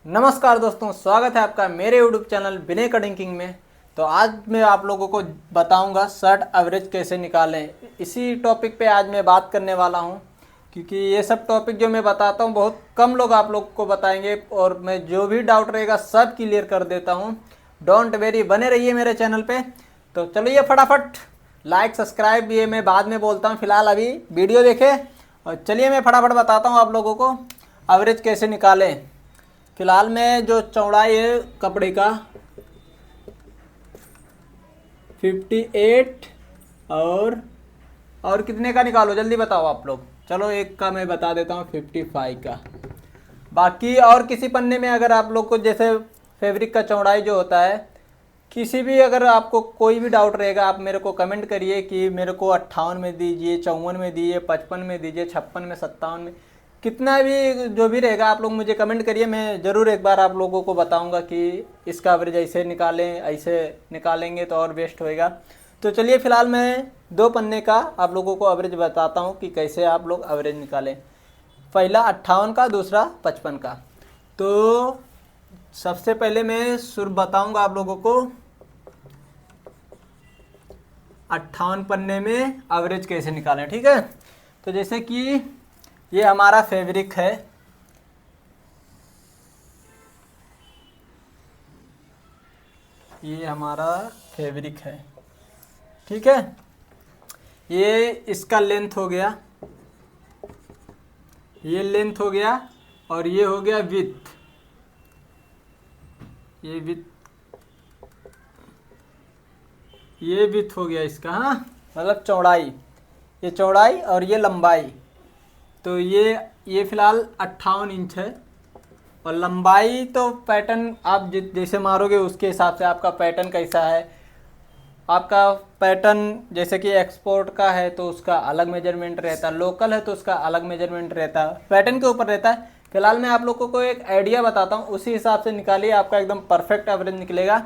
नमस्कार दोस्तों, स्वागत है आपका मेरे यूट्यूब चैनल विनय कटिंग किंग में। तो आज मैं आप लोगों को बताऊंगा शर्ट एवरेज कैसे निकालें। इसी टॉपिक पे आज मैं बात करने वाला हूं, क्योंकि ये सब टॉपिक जो मैं बताता हूं बहुत कम लोग आप लोग को बताएंगे और मैं जो भी डाउट रहेगा सब क्लियर कर देता हूं। डोंट वेरी, बने रहिए मेरे चैनल पे। तो चलिए फटाफट लाइक सब्सक्राइब ये मैं बाद में बोलता हूँ, फिलहाल अभी वीडियो देखें और चलिए मैं फटाफट बताता हूँ आप लोगों को एवरेज कैसे निकालें। फिलहाल में जो चौड़ाई है कपड़े का 58 और कितने का निकालो जल्दी बताओ आप लोग। चलो एक का मैं बता देता हूँ 55 का। बाकी और किसी पन्ने में अगर आप लोग को जैसे फैब्रिक का चौड़ाई जो होता है, किसी भी अगर आपको कोई भी डाउट रहेगा आप मेरे को कमेंट करिए कि मेरे को 58 में दीजिए, 54 में दीजिए, 55 में दीजिए, 56 में, 57 में, कितना भी जो भी रहेगा आप लोग मुझे कमेंट करिए। मैं ज़रूर एक बार आप लोगों को बताऊंगा कि इसका एवरेज ऐसे निकालें, ऐसे निकालेंगे तो और बेस्ट होएगा। तो चलिए फिलहाल मैं दो पन्ने का आप लोगों को एवरेज बताता हूं कि कैसे आप लोग एवरेज निकालें। पहला 58 का, दूसरा 55 का। तो सबसे पहले मैं शुरू बताऊंगा आप लोगों को 58 पन्ने में एवरेज कैसे निकालें, ठीक है। तो जैसे कि ये हमारा फैब्रिक है, ये हमारा फैब्रिक है, ठीक है। ये इसका लेंथ हो गया, ये लेंथ हो गया और ये हो गया विड्थ, ये विड्थ हो गया इसका, हाँ मतलब चौड़ाई, ये चौड़ाई और ये लंबाई। तो ये फिलहाल 58 इंच है और लंबाई तो पैटर्न आप जैसे मारोगे उसके हिसाब से आपका पैटर्न कैसा है। आपका पैटर्न जैसे कि एक्सपोर्ट का है तो उसका अलग मेजरमेंट रहता है, लोकल है तो उसका अलग मेजरमेंट रहता है, पैटर्न के ऊपर रहता है। फिलहाल मैं आप लोगों को एक आइडिया बताता हूँ, उसी हिसाब से निकालिए, आपका एकदम परफेक्ट एवरेज निकलेगा।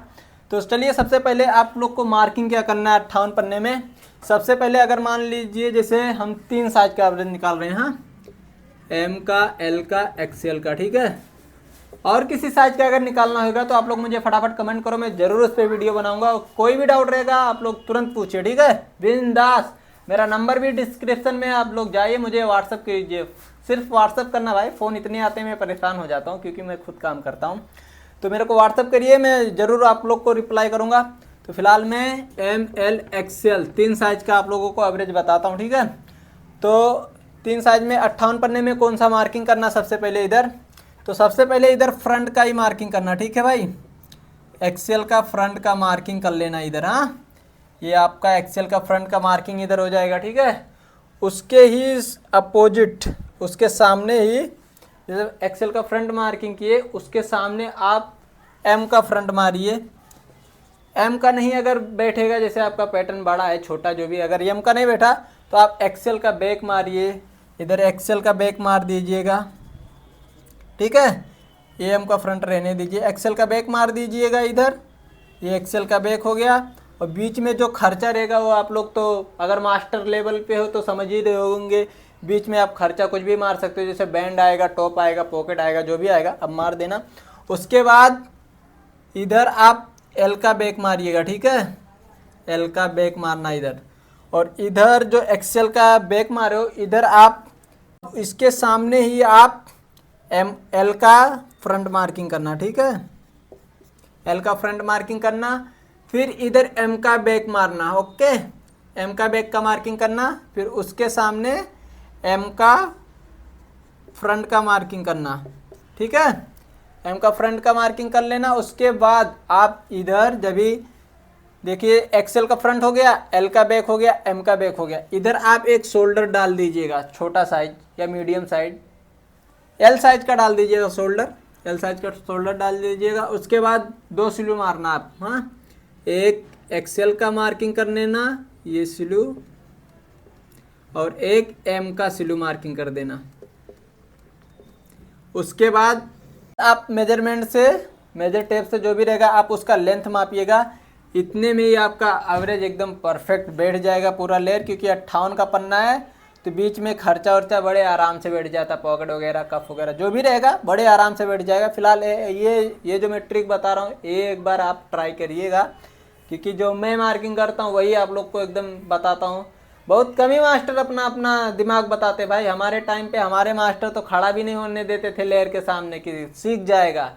तो चलिए सबसे पहले आप लोग को मार्किंग क्या करना है 58 पन्ने में। सबसे पहले अगर मान लीजिए जैसे हम 3 साइज का एवरेज निकाल रहे हैं, हाँ, एम का, एल का, एक्सएल का, ठीक है। और किसी साइज का अगर निकालना होगा तो आप लोग मुझे फटाफट कमेंट करो, मैं जरूर उस पर वीडियो बनाऊंगा। कोई भी डाउट रहेगा आप लोग तुरंत पूछिए, ठीक है, बिंदास। मेरा नंबर भी डिस्क्रिप्शन में, आप लोग जाइए मुझे व्हाट्सअप कीजिए, सिर्फ व्हाट्सअप करना भाई, फ़ोन इतने आते हैं मैं परेशान हो जाता हूँ क्योंकि मैं खुद काम करता हूँ। तो मेरे को व्हाट्सअप करिए, मैं ज़रूर आप लोग को रिप्लाई करूँगा। तो फिलहाल मैं एम, एल, एक्सएल 3 साइज का आप लोगों को एवरेज बताता हूँ, ठीक है। तो 3 साइज में 58 पन्ने में कौन सा मार्किंग करना, सबसे पहले इधर, तो सबसे पहले इधर फ्रंट का ही मार्किंग करना, ठीक है भाई। एक्सेल का फ्रंट का मार्किंग कर लेना इधर, हाँ, ये आपका एक्सेल का फ्रंट का मार्किंग इधर हो जाएगा, ठीक है। उसके ही अपोजिट, उसके सामने ही, जैसे एक्सेल का फ्रंट मार्किंग किए उसके सामने आप एम का फ्रंट मारिए। एम का नहीं अगर बैठेगा, जैसे आपका पैटर्न बड़ा है छोटा जो भी, अगर एम का नहीं बैठा तो आप एक्सेल का बैक मारिए, इधर एक्सेल का बैक मार दीजिएगा, ठीक है। ये एम का फ्रंट रहने दीजिए, एक्सेल का बैक मार दीजिएगा इधर, ये एक्सेल का बैक हो गया। और बीच में जो खर्चा रहेगा वो आप लोग तो अगर मास्टर लेवल पे हो तो समझ ही रहे होंगे, बीच में आप खर्चा कुछ भी मार सकते हो, जैसे बैंड आएगा, टॉप आएगा, पॉकेट आएगा, जो भी आएगा अब मार देना। उसके बाद इधर आप एल का बैक मारिएगा, ठीक है, एल का बैक मारना इधर। और इधर जो एक्सेल का बैक मारे हो इधर आप इसके सामने ही आप एम, एल का फ्रंट मार्किंग करना, ठीक है, एल का फ्रंट मार्किंग करना। फिर इधर एम का बैक मारना, ओके, एम का बैक का मार्किंग करना। फिर उसके सामने एम का फ्रंट का मार्किंग करना, ठीक है, एम का फ्रंट का मार्किंग कर लेना। उसके बाद आप इधर जब भी देखिए एक्सेल का फ्रंट हो गया, एल का बैक हो गया, एम का बैक हो गया, इधर आप एक शोल्डर डाल दीजिएगा, छोटा साइज या मीडियम साइज, एल साइज का डाल दीजिएगा शोल्डर, एल साइज का शोल्डर डाल दीजिएगा। उसके बाद 2 सिलू मारना आप, हाँ, एक एक्सेल का मार्किंग कर लेना, ये सिलू, और एक एम का सिलू मार्किंग कर देना। उसके बाद आप मेजरमेंट से, मेजर टेप से जो भी रहेगा आप उसका लेंथ मापिएगा। इतने में ही आपका एवरेज एकदम परफेक्ट बैठ जाएगा पूरा लेयर, क्योंकि 58 का पन्ना है तो बीच में खर्चा वर्चा बड़े आराम से बैठ जाता, पॉकेट वगैरह कफ वगैरह जो भी रहेगा बड़े आराम से बैठ जाएगा। फिलहाल ये जो मैं ट्रिक बता रहा हूँ ये एक बार आप ट्राई करिएगा, क्योंकि जो मैं मार्किंग करता हूँ वही आप लोग को एकदम बताता हूँ। बहुत कम ही मास्टर अपना अपना दिमाग बताते भाई। हमारे टाइम पे हमारे मास्टर तो खड़ा भी नहीं होने देते थे लेयर के सामने कि सीख जाएगा।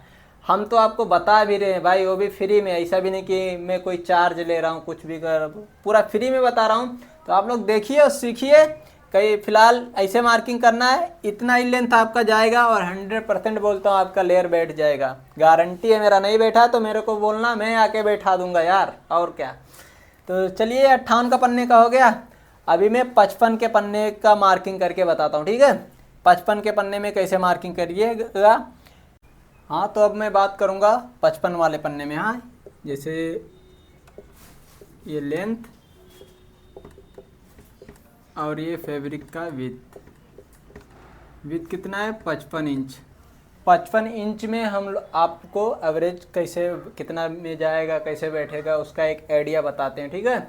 हम तो आपको बता भी रहे हैं भाई, वो भी फ्री में, ऐसा भी नहीं कि मैं कोई चार्ज ले रहा हूँ कुछ भी कर, पूरा फ्री में बता रहा हूँ। तो आप लोग देखिए और सीखिए। कहीं फिलहाल ऐसे मार्किंग करना है, इतना ही लेंथ आपका जाएगा और 100% बोलता हूँ आपका लेयर बैठ जाएगा। गारंटी है मेरा, नहीं बैठा तो मेरे को बोलना, मैं आके बैठा दूंगा यार, और क्या। तो चलिए 58 का पन्ने का हो गया। अभी मैं 55 के पन्ने का मार्किंग करके बताता हूँ, ठीक है। 55 के पन्ने में कैसे मार्किंग करिएगा। हाँ तो अब मैं बात करूँगा 55 वाले पन्ने में। हाँ जैसे ये लेंथ और ये फैब्रिक का विथ कितना है 55 इंच। 55 इंच में हम आपको एवरेज कैसे कितना में जाएगा, कैसे बैठेगा, उसका एक आइडिया बताते हैं, ठीक है।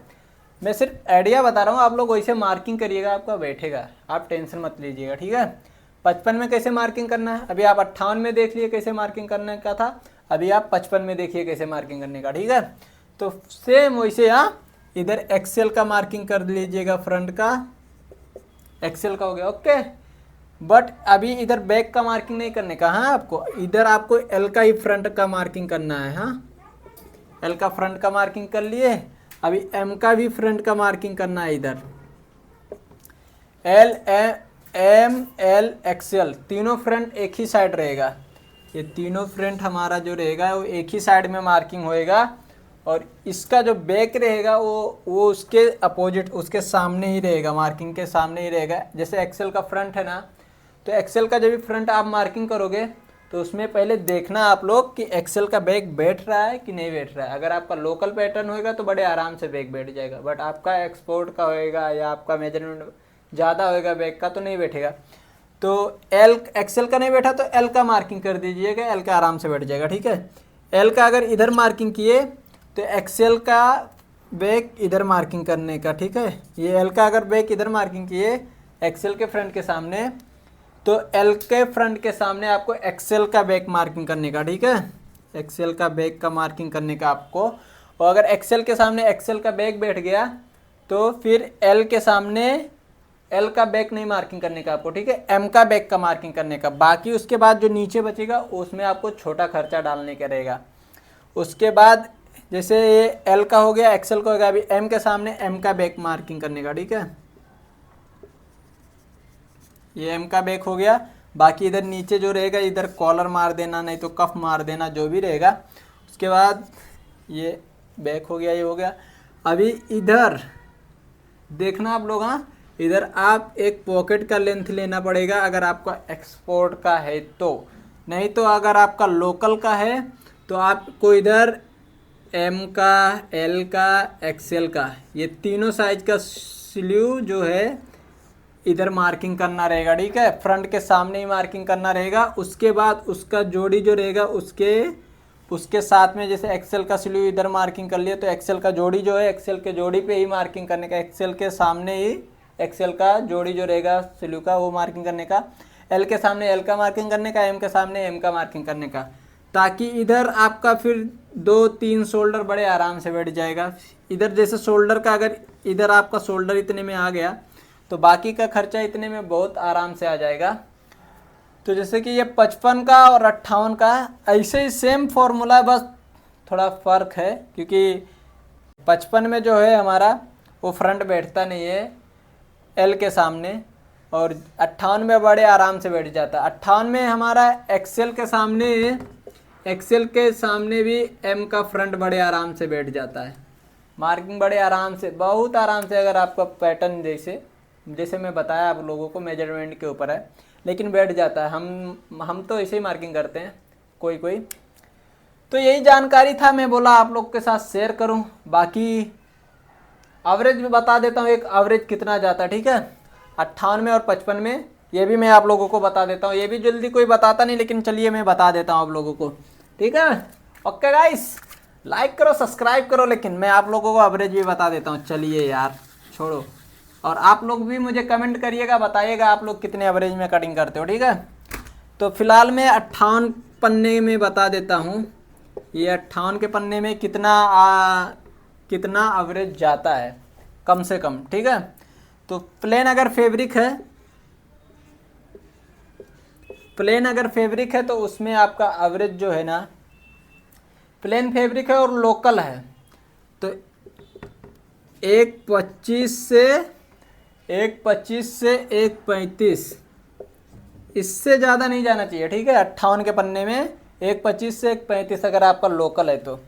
मैं सिर्फ आइडिया बता रहा हूँ, आप लोग वैसे मार्किंग करिएगा, आपका बैठेगा, आप टेंशन मत लीजिएगा, ठीक है। 55 में कैसे मार्किंग करना है, अभी आप 58 में देख लिए कैसे मार्किंग करने का था, अभी आप 55 में देखिए कैसे मार्किंग करने का, ठीक है। तो सेम वैसे यहाँ इधर एक्सेल का मार्किंग कर लीजिएगा, फ्रंट का एक्सेल का हो गया, ओके। बट अभी इधर बैक का मार्किंग नहीं करने का। हाँ आपको इधर आपको एल का ही फ्रंट का मार्किंग करना है। हाँ एल का फ्रंट का मार्किंग कर लिए, अभी एम का भी फ्रंट का मार्किंग करना है। इधर एल एम एल एक्सेल तीनों फ्रंट एक ही साइड रहेगा। ये तीनों फ्रंट हमारा जो रहेगा वो एक ही साइड में मार्किंग होएगा, और इसका जो बैक रहेगा वो उसके अपोजिट, उसके सामने ही रहेगा, मार्किंग के सामने ही रहेगा। जैसे एक्सेल का फ्रंट है ना, तो एक्सेल का जब भी फ्रंट आप मार्किंग करोगे तो उसमें पहले देखना आप लोग कि एक्सेल का बैक बैठ रहा है कि नहीं बैठ रहा है। अगर आपका लोकल पैटर्न होएगा तो बड़े आराम से बैक बैठ जाएगा, बट आपका एक्सपोर्ट का होएगा या आपका मेजरमेंट ज़्यादा होएगा बैक का तो नहीं बैठेगा। तो एल एक्सेल का नहीं बैठा तो एल का मार्किंग कर दीजिएगा, एल का आराम से बैठ जाएगा, ठीक है। एल का अगर इधर मार्किंग किए तो एक्सेल का बैक इधर मार्किंग करने का, ठीक है। ये एल का अगर बैक इधर मार्किंग किए एक्सेल के फ्रंट के सामने, तो एल के फ्रंट के सामने आपको एक्सेल का बैक मार्किंग करने का, ठीक है। एक्सेल का बैक का मार्किंग करने का आपको, और अगर एक्सेल के सामने एक्सेल का बैक बैठ गया तो फिर एल के सामने एल का बैक नहीं मार्किंग करने का आपको, ठीक है। एम का बैक का मार्किंग करने का, बाकी उसके बाद जो नीचे बचेगा उसमें आपको छोटा खर्चा डालने का रहेगा। उसके बाद जैसे ये एल का हो गया, एक्सेल का हो गया, अभी एम के सामने एम का बैक मार्किंग करने का, ठीक है। ये एम का बैक हो गया, बाकी इधर नीचे जो रहेगा इधर कॉलर मार देना, नहीं तो कफ मार देना, जो भी रहेगा। उसके बाद ये बैक हो गया, ये हो गया। अभी इधर देखना आप लोग, हाँ इधर आप एक पॉकेट का लेंथ लेना पड़ेगा अगर आपका एक्सपोर्ट का है तो, नहीं तो अगर आपका लोकल का है तो आपको इधर एम का, एल का, एक्सेल का, ये तीनों साइज का स्लीव जो है इधर मार्किंग करना रहेगा, ठीक है। फ्रंट के सामने ही मार्किंग करना रहेगा। उसके बाद उसका जोड़ी जो रहेगा उसके साथ में, जैसे एक्सेल का स्लीव इधर मार्किंग कर लिया तो एक्सेल का जोड़ी जो है एक्सेल के जोड़ी पे ही मार्किंग करने का, एक्सेल के सामने ही एक्सेल का जोड़ी जो रहेगा स्लीव का वो मार्किंग करने का, एल के सामने एल का मार्किंग करने का, एम के सामने एम का मार्किंग करने का, ताकि इधर आपका फिर 2-3 शोल्डर बड़े आराम से बैठ जाएगा। इधर जैसे शोल्डर का, अगर इधर आपका शोल्डर इतने में आ गया तो बाकी का खर्चा इतने में बहुत आराम से आ जाएगा। तो जैसे कि ये 55 का और 58 का ऐसे ही सेम फॉर्मूला, बस थोड़ा फ़र्क है, क्योंकि 55 में जो है हमारा वो फ्रंट बैठता नहीं है एल के सामने, और 58 में बड़े आराम से बैठ जाता है। 58 में हमारा एक्सेल के सामने भी एम का फ्रंट बड़े आराम से बैठ जाता है, मार्किंग बड़े आराम से, बहुत आराम से। अगर आपका पैटर्न जैसे मैं बताया आप लोगों को मेजरमेंट के ऊपर है, लेकिन बैठ जाता है। हम तो ऐसे ही मार्किंग करते हैं कोई। तो यही जानकारी था, मैं बोला आप लोग के साथ शेयर करूं। बाकी एवरेज भी बता देता हूं, एक एवरेज कितना जाता है, ठीक है। 58 में और 55 में ये भी मैं आप लोगों को बता देता हूं। ये भी जल्दी कोई बताता नहीं, लेकिन चलिए मैं बता देता हूं आप लोगों को, ठीक है। ओके गाइस, लाइक करो, सब्सक्राइब करो, लेकिन मैं आप लोगों को एवरेज भी बता देता हूं। चलिए यार छोड़ो। और आप लोग भी मुझे कमेंट करिएगा, बताइएगा आप लोग कितने एवरेज में कटिंग करते हो, ठीक है। तो फिलहाल मैं 58 पन्ने में बता देता हूँ, ये 58 के पन्ने में कितना एवरेज जाता है कम से कम, ठीक है। तो प्लेन अगर फैब्रिक है तो उसमें आपका एवरेज जो है ना, प्लेन फैब्रिक है और लोकल है तो 1.25 से 1.35, इससे ज़्यादा नहीं जाना चाहिए, ठीक है। 58 के पन्ने में 1.25 से 1.35 अगर आपका लोकल है तो।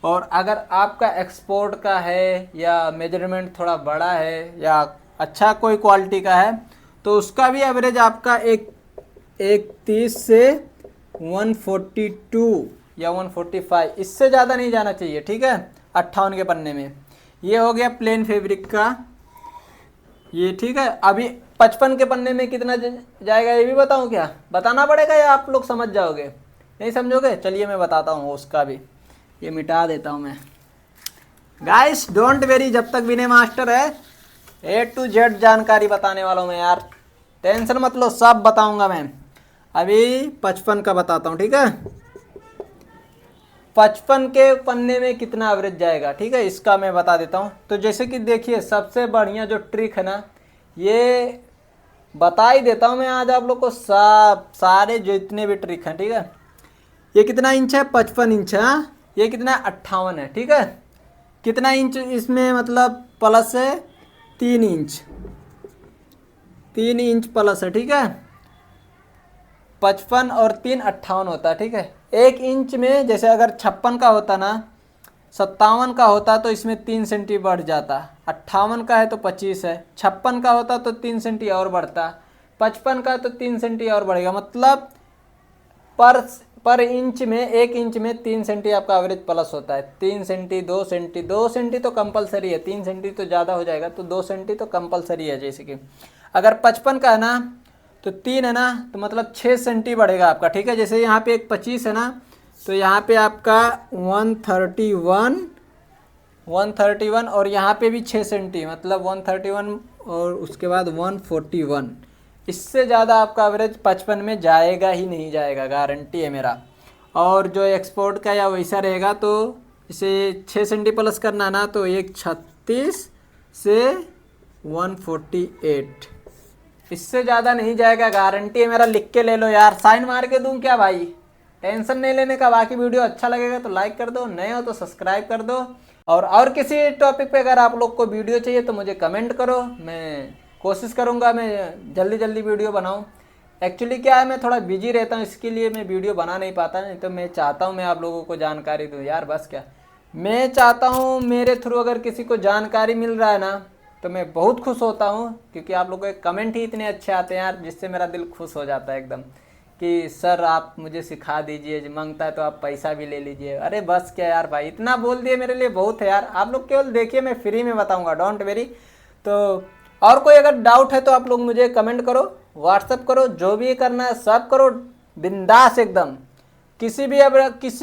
और अगर आपका एक्सपोर्ट का है या मेजरमेंट थोड़ा बड़ा है या अच्छा कोई क्वालिटी का है तो उसका भी एवरेज आपका 1.30 से 142 या 145, इससे ज़्यादा नहीं जाना चाहिए, ठीक है। 58 के पन्ने में ये हो गया प्लेन फैब्रिक का ये, ठीक है। अभी 55 के पन्ने में कितना जाएगा ये भी बताऊं क्या, बताना पड़ेगा या आप लोग समझ जाओगे, नहीं समझोगे? चलिए मैं बताता हूँ उसका भी, ये मिटा देता हूँ मैं। गाइस डोंट वेरी, जब तक विनय मास्टर है A to Z जानकारी बताने वाला हूँ मैं यार, टेंशन मत लो, सब बताऊंगा मैं। अभी 55 का बताता हूँ, ठीक है। 55 के पन्ने में कितना एवरेज जाएगा, ठीक है, इसका मैं बता देता हूँ। तो जैसे कि देखिए सबसे बढ़िया जो ट्रिक है ना, ये बता ही देता हूँ मैं आज आप लोग को, सारे जितने भी ट्रिक हैं, ठीक है। ये कितना इंच है, 55 इंच है। ये कितना है, 58 है, ठीक है। कितना इंच इसमें मतलब प्लस है, 3 इंच, 3 इंच प्लस है, ठीक है। 55 और 3 58 होता है, ठीक है। 1 इंच में जैसे अगर 56 का होता ना, 57 का होता तो इसमें 3 सेंटी बढ़ जाता, 58 का है तो 25 है, 56 का होता तो 3 सेंटी और बढ़ता, 55 का तो 3 सेंटी और बढ़ेगा, मतलब पर इंच में 1 इंच में 3 सेंटी आपका एवरेज प्लस होता है। 3 सेंटी, 2 सेंटी, 2 सेंटी तो कंपलसरी है, 3 सेंटी तो ज़्यादा हो जाएगा, तो 2 सेंटी तो कंपलसरी है। जैसे कि अगर 55 का है ना तो 3 है ना, तो मतलब 6 सेंटी बढ़ेगा आपका, ठीक है। जैसे यहाँ पे एक 25 है ना, तो यहाँ पे आपका 131 और यहाँ पे भी 6 सेंटी, मतलब 131 और उसके बाद 141, इससे ज़्यादा आपका एवरेज 55 में जाएगा ही नहीं जाएगा, गारंटी है मेरा। और जो एक्सपोर्ट का या वैसा रहेगा तो इसे 6 सेंटी प्लस करना ना, तो 136 से 148, इससे ज़्यादा नहीं जाएगा, गारंटी है मेरा, लिख के ले लो यार, साइन मार के दूं क्या भाई, टेंशन नहीं लेने का। बाकी वीडियो अच्छा लगेगा तो लाइक कर दो, नए हो तो सब्सक्राइब कर दो। और किसी टॉपिक पे अगर आप लोग को वीडियो चाहिए तो मुझे कमेंट करो, मैं कोशिश करूँगा मैं जल्दी जल्दी वीडियो बनाऊँ। एक्चुअली क्या है, मैं थोड़ा बिजी रहता हूँ, इसके लिए मैं वीडियो बना नहीं पाता, नहीं तो मैं चाहता हूँ मैं आप लोगों को जानकारी दूँ यार, बस क्या मैं चाहता हूँ मेरे थ्रू अगर किसी को जानकारी मिल रहा है ना तो मैं बहुत खुश होता हूँ, क्योंकि आप लोगों के कमेंट ही इतने अच्छे आते हैं यार, जिससे मेरा दिल खुश हो जाता है एकदम कि सर आप मुझे सिखा दीजिए, मांगता है तो आप पैसा भी ले लीजिए। अरे बस क्या यार भाई, इतना बोल दिए मेरे लिए बहुत है यार, आप लोग केवल देखिए, मैं फ्री में बताऊँगा, डोंट वेरी। तो और कोई अगर डाउट है तो आप लोग मुझे कमेंट करो, व्हाट्सअप करो, जो भी करना है सब करो, बिंदास एकदम। किसी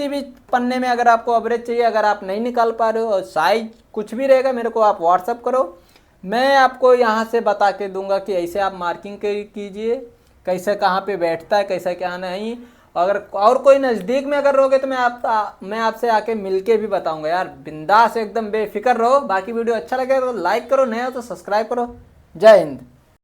भी पन्ने में अगर आपको एवरेज चाहिए, अगर आप नहीं निकाल पा रहे हो और साइज कुछ भी रहेगा, मेरे को आप व्हाट्सअप करो, मैं आपको यहाँ से बता के दूंगा कि ऐसे आप मार्किंग कीजिए, कैसे कहाँ पे बैठता है, कैसा क्या नहीं। अगर और कोई नज़दीक में अगर रहोगे तो मैं आपसे आके मिलके भी बताऊंगा यार, बिंदास एकदम बेफिक्र रहो। बाकी वीडियो अच्छा लगे तो लाइक करो, नया हो तो सब्सक्राइब करो। जय हिंद।